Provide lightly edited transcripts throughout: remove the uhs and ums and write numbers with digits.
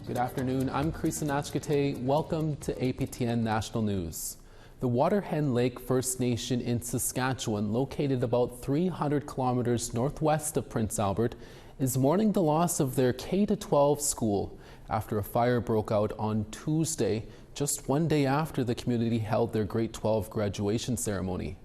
Good afternoon. I'm Creeson Agecoutay. Welcome to APTN National News. The Waterhen Lake First Nation in Saskatchewan, located about 300 kilometers northwest of Prince Albert, is mourning the loss of their K-12 school after a fire broke out on Tuesday, just one day after the community held their grade 12 graduation ceremony.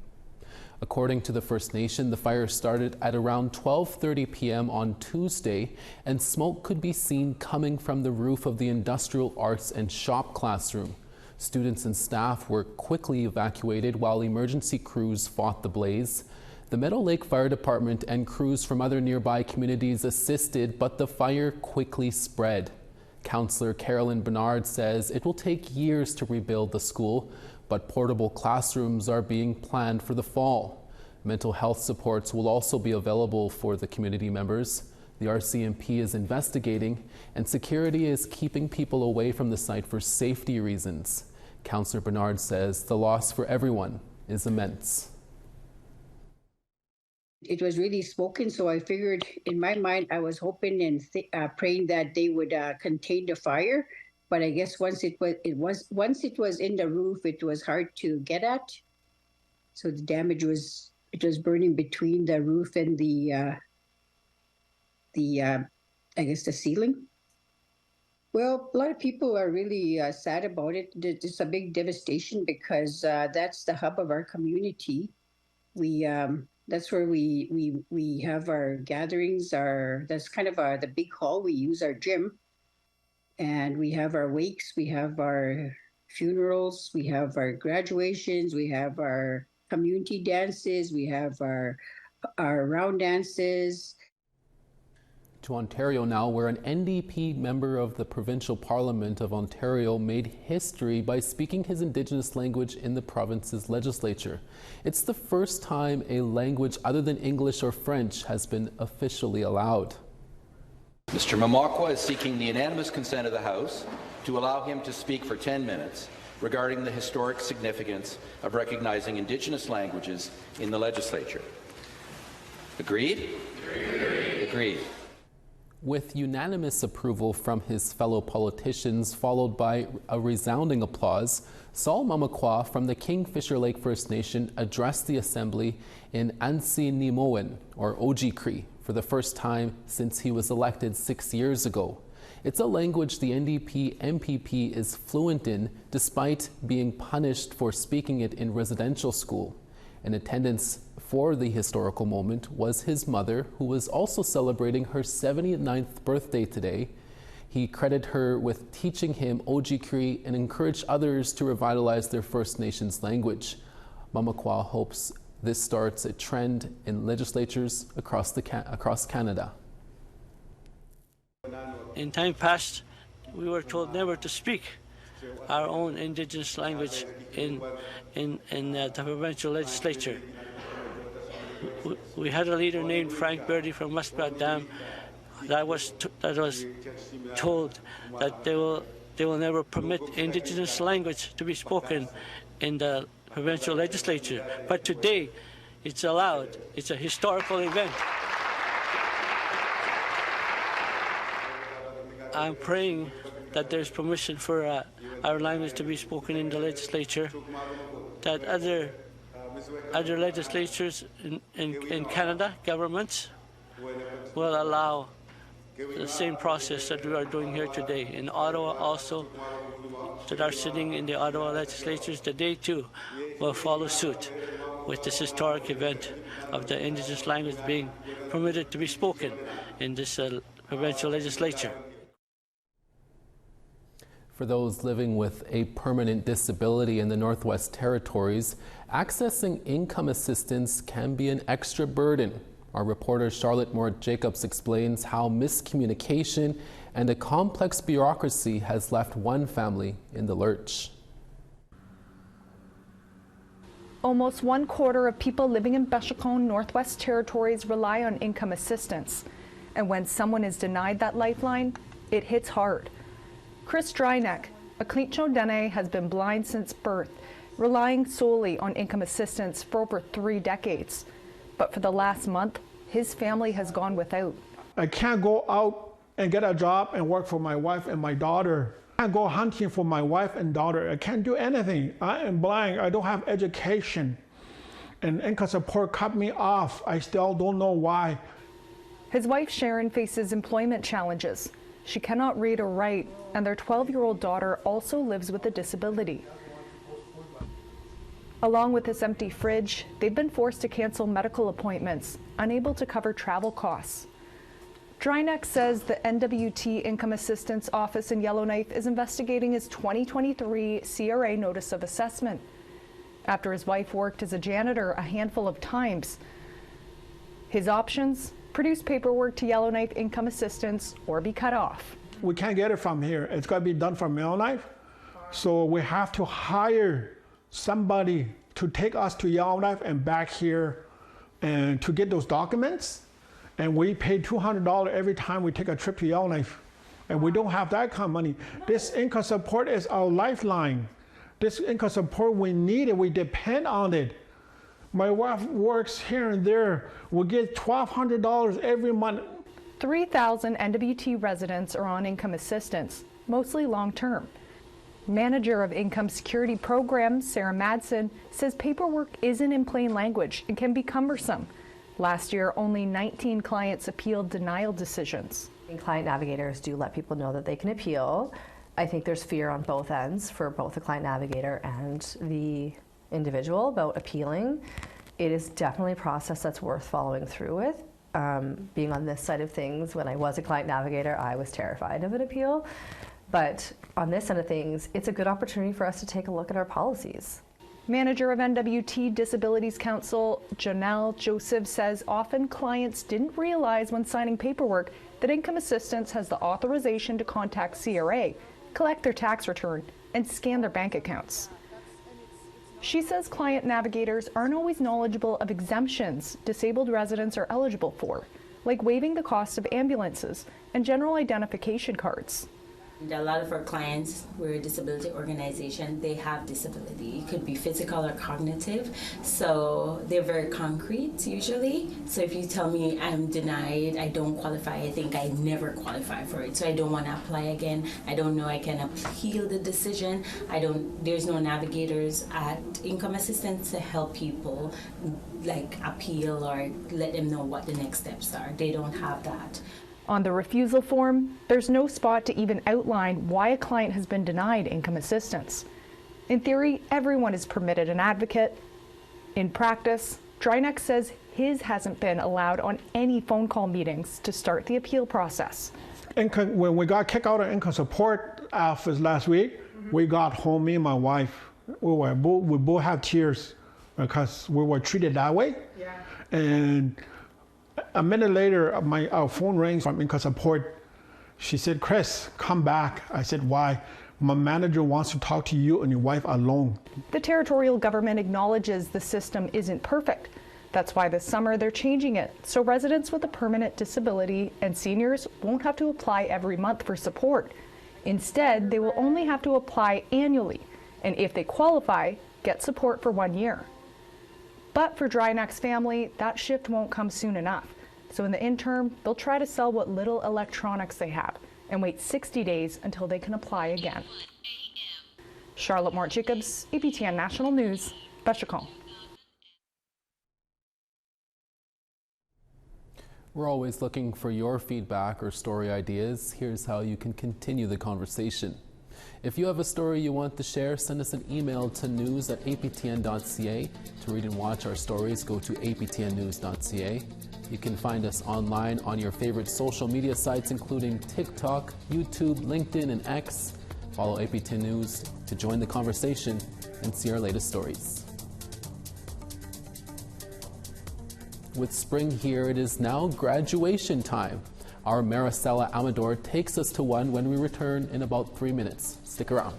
According to the First Nation, the fire started at around 12:30 p.m. on Tuesday, and smoke could be seen coming from the roof of the Industrial Arts and Shop classroom. Students and staff were quickly evacuated while emergency crews fought the blaze. The Meadow Lake Fire Department and crews from other nearby communities assisted, but the fire quickly spread. Councillor Carolyn Bernard says it will take years to rebuild the school, but portable classrooms are being planned for the fall. Mental health supports will also be available for the community members. The RCMP is investigating, and security is keeping people away from the site for safety reasons. Councillor Bernard says the loss for everyone is immense. It was really smoking, so I figured in my mind I was hoping and praying that they would contain the fire. But I guess once it was in the roof, it was hard to get at. So the damage was burning between the roof and the I guess the ceiling. Well, a lot of people are really sad about it. It's a big devastation because that's the hub of our community. That's where we have our gatherings. That's kind of the big hall. We use our gym. And we have our wakes, we have our funerals, we have our graduations, we have our community dances, we have our round dances. To Ontario now, where an NDP member of the Provincial Parliament of Ontario made history by speaking his Indigenous language in the province's legislature. It's the first time a language other than English or French has been officially allowed. Mr. Mamakwa is seeking the unanimous consent of the House to allow him to speak for 10 minutes regarding the historic significance of recognizing Indigenous languages in the legislature. Agreed? Agreed. Agreed. With unanimous approval from his fellow politicians, followed by a resounding applause, Saul Mamakwa from the Kingfisher Lake First Nation addressed the Assembly in Ansi-Nimoen, or Agecoutay, for the first time since he was elected 6 years ago. It's a language the NDP MPP is fluent in, despite being punished for speaking it in residential school. In attendance for the historical moment was his mother, who was also celebrating her 79th birthday today. He credited her with teaching him Agecoutay and encouraged others to revitalize their First Nations language. Mamakwa hopes this starts a trend in legislatures across Canada. In time past, we were told never to speak our own Indigenous language in the provincial legislature. We had a leader named Frank Birdie from Muskrat Dam that was told that they will never permit Indigenous language to be spoken in the provincial legislature. But today, it's allowed. It's a historical event. I'm praying that there's permission for our language to be spoken in the legislature, that other legislatures in Canada, governments, will allow the same process that we are doing here today. In Ottawa also, that are sitting in the Ottawa legislatures today too, will follow suit with this historic event of the Indigenous language being permitted to be spoken in this provincial legislature. For those living with a permanent disability in the Northwest Territories, accessing income assistance can be an extra burden. Our reporter Charlotte Moore-Jacobs explains how miscommunication and a complex bureaucracy has left one family in the lurch. Almost 1/4 of people living in Agecoutay, Northwest Territories rely on income assistance. And when someone is denied that lifeline, it hits hard. Chris Dryneck, a Agecoutay Dene, has been blind since birth, relying solely on income assistance for over 3 decades. But for the last month, his family has gone without. I can't go out and get a job and work for my wife and my daughter. I go hunting for my wife and daughter. I can't do anything. I am blind. I don't have education. And income support cut me off. I still don't know why. His wife Sharon faces employment challenges. She cannot read or write, and their 12-year-old daughter also lives with a disability. Along with this empty fridge, they've been forced to cancel medical appointments, unable to cover travel costs. Dryneck says the NWT Income Assistance Office in Yellowknife is investigating his 2023 CRA Notice of Assessment. After his wife worked as a janitor a handful of times, his options: produce paperwork to Yellowknife Income Assistance or be cut off. We can't get it from here. It's got to be done from Yellowknife. So we have to hire somebody to take us to Yellowknife and back here and to get those documents. And we pay $200 every time we take a trip to Yellowknife. And we don't have that kind of money. This income support is our lifeline. This income support, we need it, we depend on it. My wife works here and there. We get $1,200 every month. 3,000 NWT residents are on income assistance, mostly long-term. Manager of Income Security Programs, Sarah Madsen, says paperwork isn't in plain language and can be cumbersome. Last year, only 19 clients appealed denial decisions. Client navigators do let people know that they can appeal. I think there's fear on both ends for both the client navigator and the individual about appealing. It is definitely a process that's worth following through with. Being on this side of things, when I was a client navigator, I was terrified of an appeal. But on this end of things, it's a good opportunity for us to take a look at our policies. Manager of NWT Disabilities Council, Janelle Joseph, says often clients didn't realize when signing paperwork that income assistance has the authorization to contact CRA, collect their tax return, and scan their bank accounts. She says client navigators aren't always knowledgeable of exemptions disabled residents are eligible for, like waiving the cost of ambulances and general identification cards. A lot of our clients, we're a disability organization, they have disability. It could be physical or cognitive, so they're very concrete usually. So if you tell me I'm denied, I don't qualify, I think I never qualify for it, so I don't want to apply again. I don't know I can appeal the decision. There's no navigators at Income Assistance to help people like appeal or let them know what the next steps are. They don't have that. On the refusal form, there's no spot to even outline why a client has been denied income assistance. In theory, everyone is permitted an advocate. In practice, Dryneck says his hasn't been allowed on any phone call meetings to start the appeal process. When we got kicked out of income support office last week, we got home, me and my wife, we both had tears because we were treated that way. Yeah. And a minute later, our phone rings from income support. She said, "Chris, come back." I said, "Why?" "My manager wants to talk to you and your wife alone." The territorial government acknowledges the system isn't perfect. That's why this summer they're changing it, so residents with a permanent disability and seniors won't have to apply every month for support. Instead, they will only have to apply annually, and if they qualify, get support for 1 year. But for Dryneck's family, that shift won't come soon enough. So in the interim, they'll try to sell what little electronics they have and wait 60 days until they can apply again. Charlotte Mort-Jacobs, APTN National News, Agecoutay. We're always looking for your feedback or story ideas. Here's how you can continue the conversation. If you have a story you want to share, send us an email to news@aptn.ca. To read and watch our stories, go to aptnnews.ca. You can find us online on your favorite social media sites, including TikTok, YouTube, LinkedIn, and X. Follow APTN News to join the conversation and see our latest stories. With spring here, it is now graduation time. Our Maricela Amador takes us to one when we return in about 3 minutes. Stick around.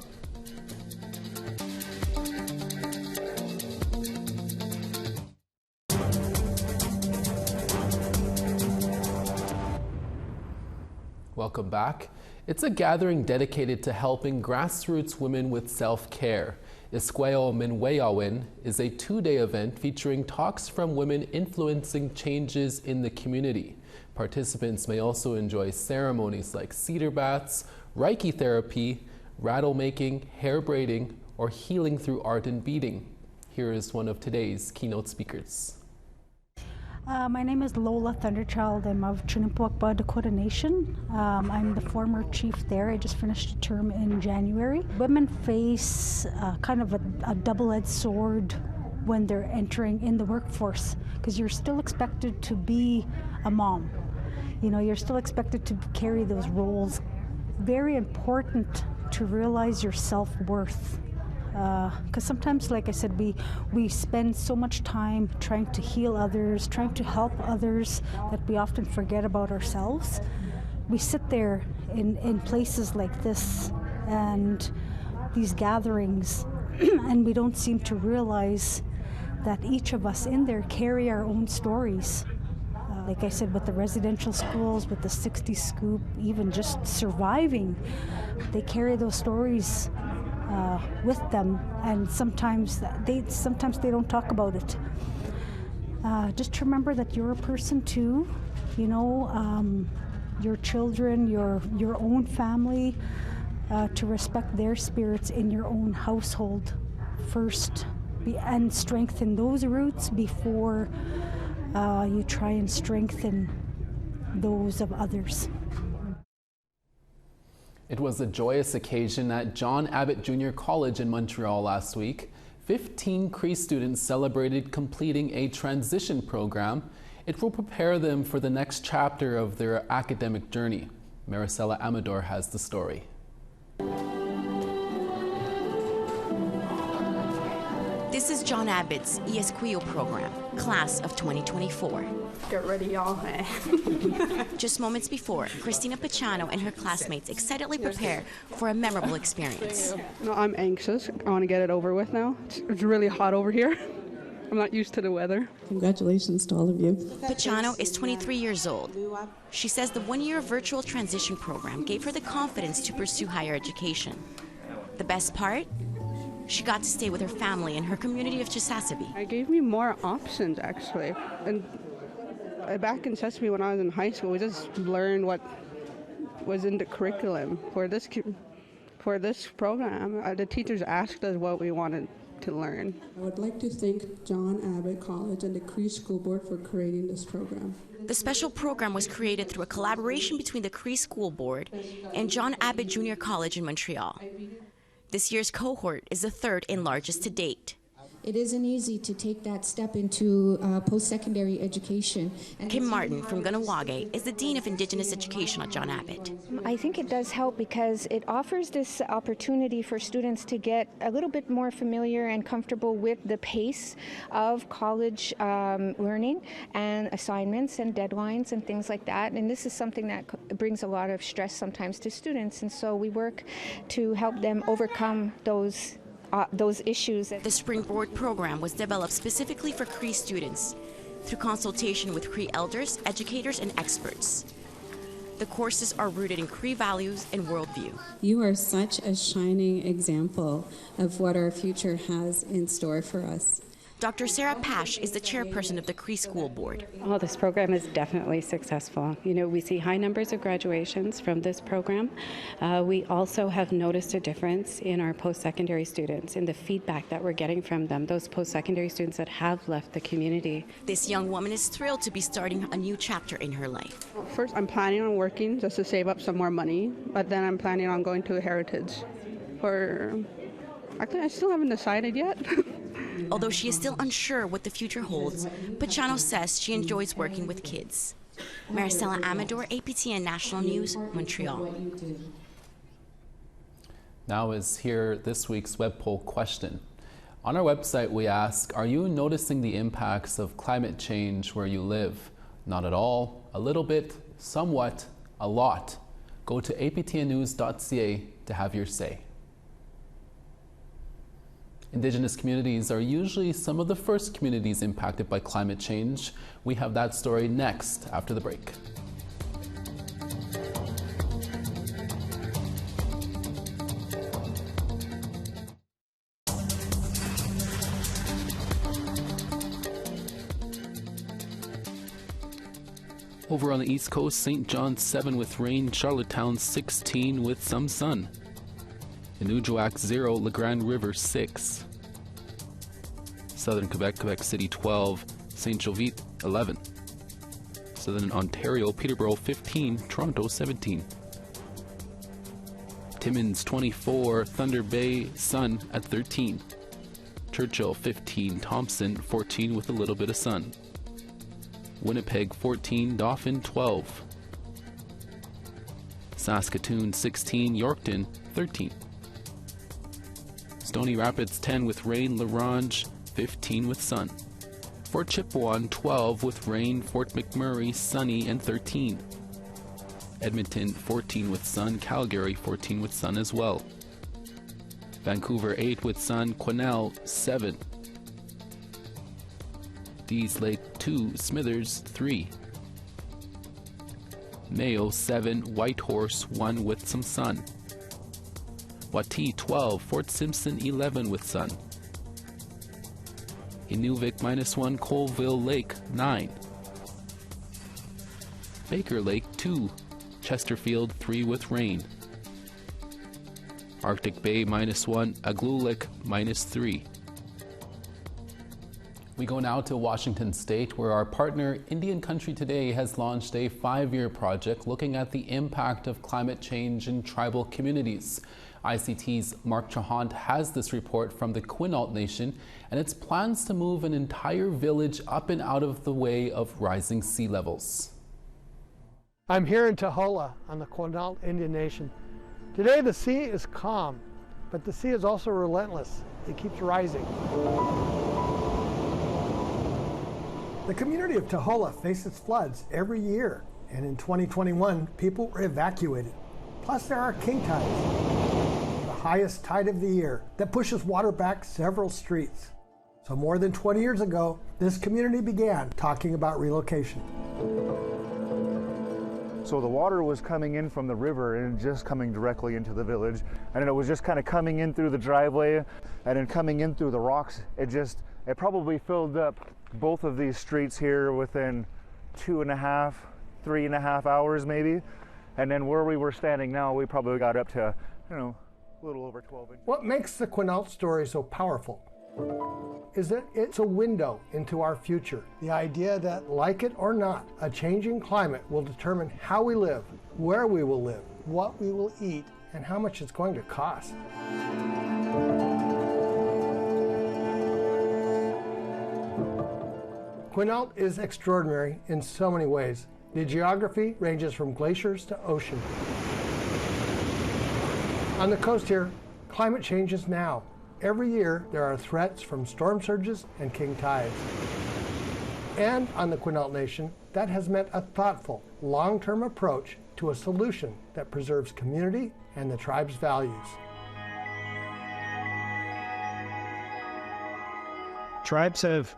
Welcome back. It's a gathering dedicated to helping grassroots women with self-care. Iskweo Minweyawin is a 2-day event featuring talks from women influencing changes in the community. Participants may also enjoy ceremonies like cedar baths, Reiki therapy, rattle making, hair braiding, or healing through art and beading. Here is one of today's keynote speakers. My name is Lola Thunderchild. I'm of Chunimpwakpa Dakota Nation. I'm the former chief there. I just finished a term in January. Women face kind of a double-edged sword when they're entering in the workforce, because you're still expected to be a mom. You know, you're still expected to carry those roles. Very important to realize your self-worth. Because sometimes, like I said, we spend so much time trying to heal others, trying to help others, that we often forget about ourselves. We sit there in places like this and these gatherings, and we don't seem to realize that each of us in there carry our own stories. Like I said, with the residential schools, with the 60 scoop, even just surviving, they carry those stories with them, and sometimes they don't talk about it. Just remember that you're a person too, you know, your children, your own family, to respect their spirits in your own household first, and strengthen those roots before you try and strengthen those of others. It was a joyous occasion at John Abbott Junior College in Montreal last week. 15 Cree students celebrated completing a transition program. It will prepare them for the next chapter of their academic journey. Maricela Amador has the story. This is John Abbott's ESQIO program, class of 2024. Get ready, y'all. Just moments before, Christina Pachano and her classmates excitedly prepare for a memorable experience. No, I'm anxious. I want to get it over with now. It's really hot over here. I'm not used to the weather. Congratulations to all of you. Pachano is 23 years old. She says the one-year virtual transition program gave her the confidence to pursue higher education. The best part? She got to stay with her family in her community of Chisasibi. It gave me more options, actually. And back in Sesame, when I was in high school, we just learned what was in the curriculum. For this program, the teachers asked us what we wanted to learn. I would like to thank John Abbott College and the Cree School Board for creating this program. The special program was created through a collaboration between the Cree School Board and John Abbott Junior College in Montreal. This year's cohort is the third and largest to date. It isn't easy to take that step into post-secondary education. Kim Martin from Ganawage is the Dean of Indigenous Education at John Abbott. I think it does help because it offers this opportunity for students to get a little bit more familiar and comfortable with the pace of college learning and assignments and deadlines and things like that. And this is something that brings a lot of stress sometimes to students. And so we work to help them overcome those issues. The Springboard program was developed specifically for Cree students through consultation with Cree elders, educators, and experts. The courses are rooted in Cree values and worldview. You are such a shining example of what our future has in store for us. Dr. Sarah Pash is the chairperson of the Cree School Board. Oh, this program is definitely successful. You know, we see high numbers of graduations from this program. We also have noticed a difference in our post-secondary students, in the feedback that we're getting from them, those post-secondary students that have left the community. This young woman is thrilled to be starting a new chapter in her life. First, I'm planning on working just to save up some more money, but then I'm planning on going to Heritage. Actually, I still haven't decided yet. Although she is still unsure what the future holds, Pachano says she enjoys working with kids. Maricela Amador, APTN National News, Montreal. Now is here this week's web poll question. On our website, we ask, are you noticing the impacts of climate change where you live? Not at all, a little bit, somewhat, a lot. Go to aptnnews.ca to have your say. Indigenous communities are usually some of the first communities impacted by climate change. We have that story next after the break. Over on the East Coast, St. John's 7 with rain, Charlottetown 16 with some sun. Inujuak 0, La Grande River 6. Southern Quebec, Quebec City 12, St. Jovite 11. Southern Ontario, Peterborough 15, Toronto 17. Timmins 24, Thunder Bay, sun at 13. Churchill 15, Thompson 14 with a little bit of sun. Winnipeg 14, Dauphin 12. Saskatoon 16, Yorkton 13. Stony Rapids 10 with rain, La Ronge 15 with sun. Fort Chipewyan 12 with rain, Fort McMurray sunny and 13. Edmonton 14 with sun, Calgary 14 with sun as well. Vancouver 8 with sun, Quesnel 7. Dease Lake 2, Smithers 3. Mayo 7, Whitehorse 1 with some sun. Wati 12, Fort Simpson 11 with sun. Inuvik -1, Colville Lake 9. Baker Lake 2, Chesterfield 3 with rain. Arctic Bay -1, Aglulik -3. We go now to Washington State, where our partner Indian Country Today has launched a 5-year project looking at the impact of climate change in tribal communities. ICT's Mark Trahant has this report from the Quinault Nation and its plans to move an entire village up and out of the way of rising sea levels. I'm here in Tahola on the Quinault Indian Nation. Today the sea is calm, but the sea is also relentless. It keeps rising. The community of Tahola faces floods every year, and in 2021, people were evacuated. Plus, there are king tides, the highest tide of the year, that pushes water back several streets. So more than 20 years ago, this community began talking about relocation. So the water was coming in from the river and just coming directly into the village. And it was just kind of coming in through the driveway and then coming in through the rocks. It probably filled up both of these streets here within 2.5, 3.5 hours maybe. And then where we were standing now, we probably got up to, a little over 12 inches. What makes the Quinault story so powerful is that it's a window into our future. The idea that, like it or not, a changing climate will determine how we live, where we will live, what we will eat, and how much it's going to cost. Quinault is extraordinary in so many ways. The geography ranges from glaciers to ocean. On the coast here, climate changes now. Every year, there are threats from storm surges and king tides. And on the Quinault Nation, that has meant a thoughtful, long-term approach to a solution that preserves community and the tribe's values. Tribes have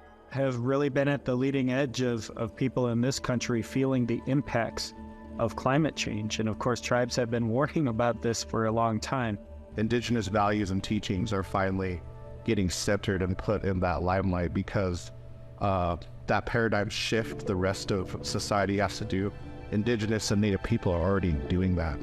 really been at the leading edge of people in this country feeling the impacts of climate change. And of course, tribes have been warning about this for a long time. Indigenous values and teachings are finally getting centered and put in that limelight because that paradigm shift the rest of society has to do. Indigenous and Native people are already doing that.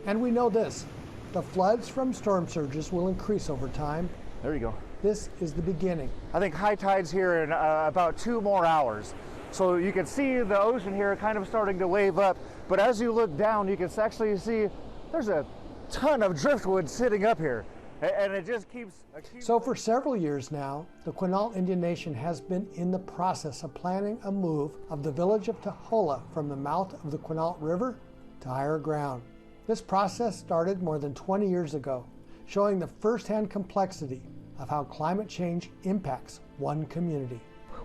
And we know this, the floods from storm surges will increase over time. There you go. This is the beginning. I think high tide's here in about 2 more hours. So you can see the ocean here kind of starting to wave up, but as you look down, you can actually see there's a ton of driftwood sitting up here, and it just keeps... So for several years now, the Quinault Indian Nation has been in the process of planning a move of the village of Tahola from the mouth of the Quinault River to higher ground. This process started more than 20 years ago, showing the firsthand complexity of how climate change impacts one community.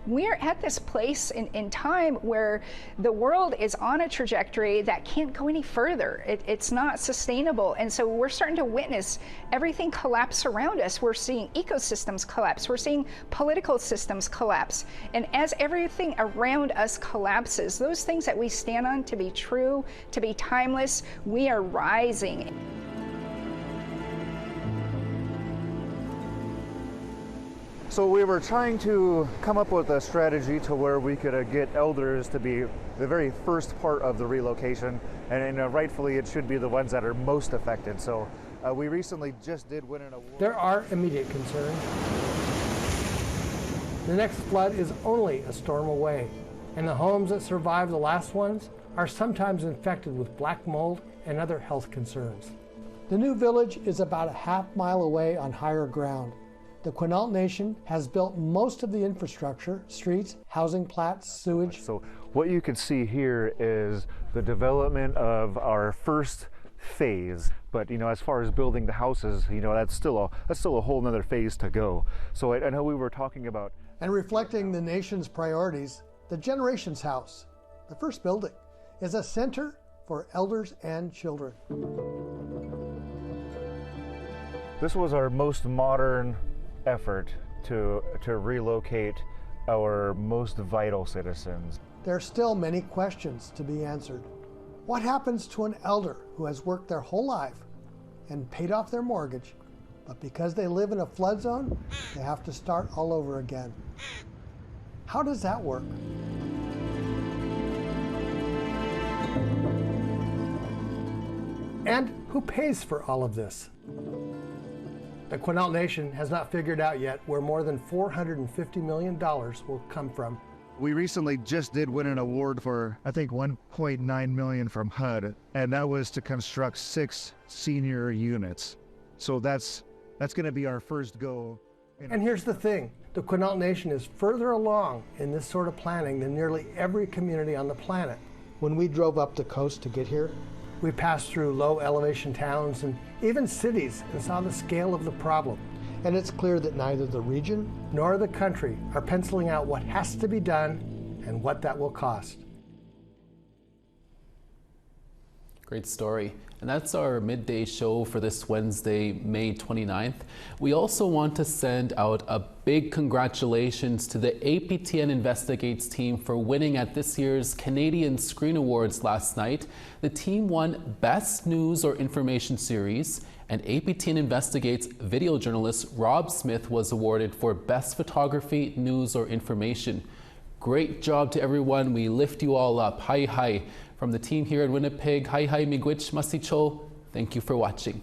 We're at this place in time where the world is on a trajectory that can't go any further. It's not sustainable. And so we're starting to witness everything collapse around us. We're seeing ecosystems collapse. We're seeing political systems collapse. And as everything around us collapses, those things that we stand on to be true, to be timeless, we are rising. So we were trying to come up with a strategy to where we could get elders to be the very first part of the relocation, and rightfully it should be the ones that are most affected. So we recently just did win an award. There are immediate concerns. The next flood is only a storm away, and the homes that survive the last ones are sometimes infected with black mold and other health concerns. The new village is about a half-mile away on higher ground. The Quinault Nation has built most of the infrastructure, streets, housing plats, sewage. So what you can see here is the development of our first phase, but as far as building the houses, that's still a whole nother phase to go. So I know we were talking about, and reflecting the nation's priorities, the Generations House, the first building, is a center for elders and children. This was our most modern effort to relocate our most vital citizens. There are still many questions to be answered. What happens to an elder who has worked their whole life and paid off their mortgage, but because they live in a flood zone, they have to start all over again? How does that work? And who pays for all of this? The Quinault Nation has not figured out yet where more than $450 million will come from. We recently just did win an award for, I think, $1.9 million from HUD, and that was to construct 6 senior units. So that's going to be our first go. And here's the thing, the Quinault Nation is further along in this sort of planning than nearly every community on the planet. When we drove up the coast to get here, we passed through low elevation towns and even cities and saw the scale of the problem. And it's clear that neither the region nor the country are penciling out what has to be done and what that will cost. Great story. And that's our midday show for this Wednesday, May 29th. We also want to send out a big congratulations to the APTN Investigates team for winning at this year's Canadian Screen Awards last night. The team won Best News or Information Series, and APTN Investigates video journalist Rob Smith was awarded for Best Photography, News or Information. Great job to everyone. We lift you all up. Hi, hi. From the team here in Winnipeg, hi, hi, miigwech, masicho. Thank you for watching.